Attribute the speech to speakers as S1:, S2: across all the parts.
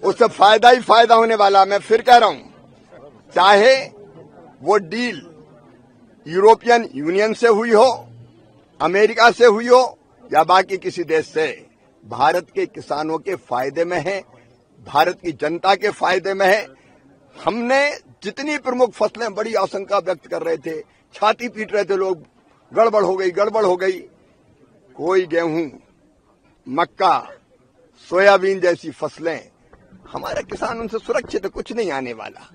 S1: उससे फायदा ही फायदा होने वाला। मैं फिर कह रहा हूं, चाहे वो डील यूरोपियन यूनियन से हुई हो, अमेरिका से हुई हो या बाकी किसी देश से, भारत के किसानों के फायदे में है, भारत की जनता के फायदे में है। हमने जितनी प्रमुख फसलें, बड़ी आशंका व्यक्त कर रहे थे, छाती पीट रहे थे लोग, गड़बड़ हो गई, गड़बड़ हो गई। कोई गेहूं, मक्का, सोयाबीन जैसी फसलें, हमारे किसान उनसे सुरक्षित है, कुछ नहीं आने वाला,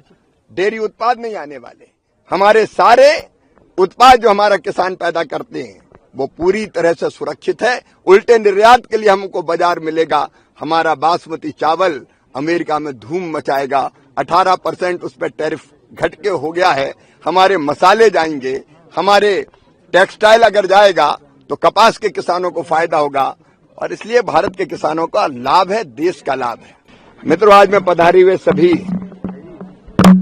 S1: डेयरी उत्पाद नहीं आने वाले। हमारे सारे उत्पाद जो हमारा किसान पैदा करते हैं वो पूरी तरह से सुरक्षित है। उल्टे निर्यात के लिए हमको बाजार मिलेगा। हमारा बासमती चावल अमेरिका में धूम मचाएगा, 18% उस पर टैरिफ घट के हो गया है। हमारे मसाले जाएंगे, हमारे टेक्सटाइल अगर जाएगा तो कपास के किसानों को फायदा होगा, और इसलिए भारत के किसानों का लाभ है, देश का लाभ है। मित्रों, आज में पधारे हुए सभी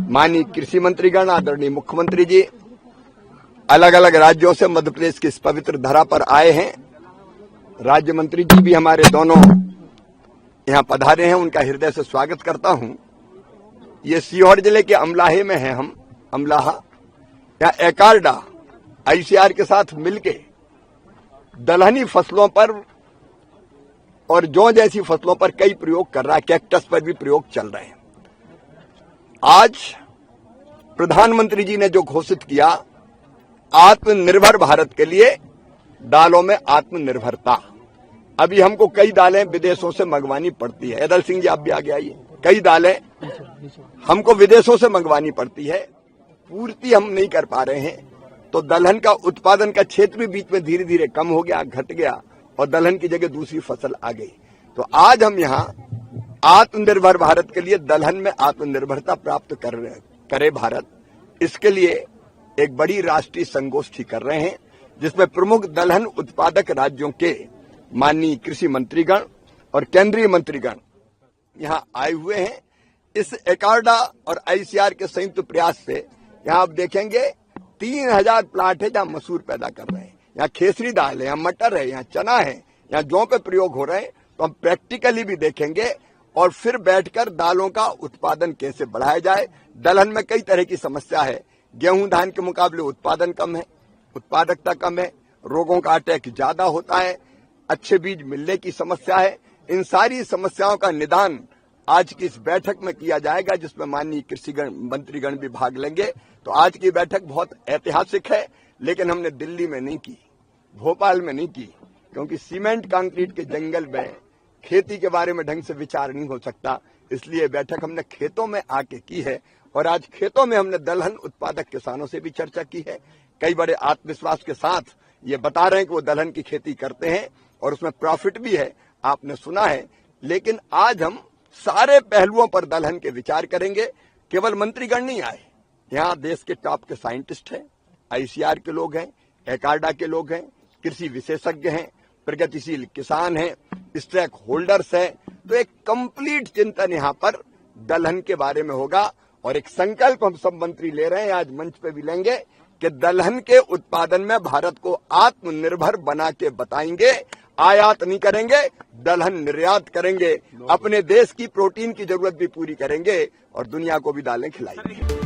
S1: माननीय कृषि मंत्रीगण, आदरणीय मुख्यमंत्री जी अलग अलग राज्यों से मध्य प्रदेश की इस पवित्र धरा पर आए हैं। राज्य मंत्री जी भी हमारे दोनों यहां पधारे हैं, उनका हृदय से स्वागत करता हूं। ये सीहोर जिले के अमलाहे में है, हम अमलाहा, यहाँ एकार्डा आईसीआर के साथ मिलके दलहनी फसलों पर और जौ जैसी फसलों पर कई प्रयोग कर रहा है, कैक्टस पर भी प्रयोग चल रहे हैं। आज प्रधानमंत्री जी ने जो घोषित किया, आत्मनिर्भर भारत के लिए दालों में आत्मनिर्भरता। अभी हमको कई दालें विदेशों से मंगवानी पड़ती है। एदल सिंह जी, आप भी आगे आइए। कई दालें हमको विदेशों से मंगवानी पड़ती है, पूर्ति हम नहीं कर पा रहे हैं। तो दलहन का उत्पादन का क्षेत्र भी बीच में धीरे धीरे कम हो गया, घट गया, और दलहन की जगह दूसरी फसल आ गई। तो आज हम यहाँ आत्मनिर्भर भारत के लिए दलहन में आत्मनिर्भरता प्राप्त करे भारत, इसके लिए एक बड़ी राष्ट्रीय संगोष्ठी कर रहे हैं, जिसमें प्रमुख दलहन उत्पादक राज्यों के माननीय कृषि मंत्रीगण और केंद्रीय मंत्रीगण यहाँ आए हुए हैं। इस एकार्डा और आईसीआर के संयुक्त प्रयास से यहाँ आप देखेंगे 3000 प्लाट है जहाँ मसूर पैदा कर रहे हैं, यहाँ खेसरी दाल है, यहाँ मटर है, यहाँ चना है, यहाँ जौ पे प्रयोग हो रहे हैं। तो हम प्रैक्टिकली भी देखेंगे और फिर बैठकर दालों का उत्पादन कैसे बढ़ाया जाए। दलहन में कई तरह की समस्या है, गेहूं धान के मुकाबले उत्पादन कम है, उत्पादकता कम है, रोगों का अटैक ज्यादा होता है, अच्छे बीज मिलने की समस्या है। इन सारी समस्याओं का निदान आज की इस बैठक में किया जाएगा, जिसमें माननीय कृषि मंत्रीगण भी भाग लेंगे। तो आज की बैठक बहुत ऐतिहासिक है, लेकिन हमने दिल्ली में नहीं की, भोपाल में नहीं की, क्योंकि सीमेंट कंक्रीट के जंगल में खेती के बारे में ढंग से विचार नहीं हो सकता। इसलिए बैठक हमने खेतों में आके की है, और आज खेतों में हमने दलहन उत्पादक किसानों से भी चर्चा की है। कई बड़े आत्मविश्वास के साथ ये बता रहे हैं कि वो दलहन की खेती करते हैं और उसमें प्रॉफिट भी है, आपने सुना है। लेकिन आज हम सारे पहलुओं पर दलहन के विचार करेंगे। केवल मंत्रीगण नहीं आए, यहाँ देश के टॉप के साइंटिस्ट हैं, आईसीआर के लोग हैं, एकार्डा के लोग हैं, कृषि विशेषज्ञ हैं, प्रगतिशील किसान हैं, स्टेक होल्डर्स हैं। तो एक कंप्लीट चिंतन यहाँ पर दलहन के बारे में होगा, और एक संकल्प हम सब मंत्री ले रहे हैं, आज मंच पे भी लेंगे, कि दलहन के उत्पादन में भारत को आत्मनिर्भर बना के बताएंगे। आयात नहीं करेंगे, दलहन निर्यात करेंगे, अपने देश की प्रोटीन की जरूरत भी पूरी करेंगे और दुनिया को भी दालें खिलाएंगे।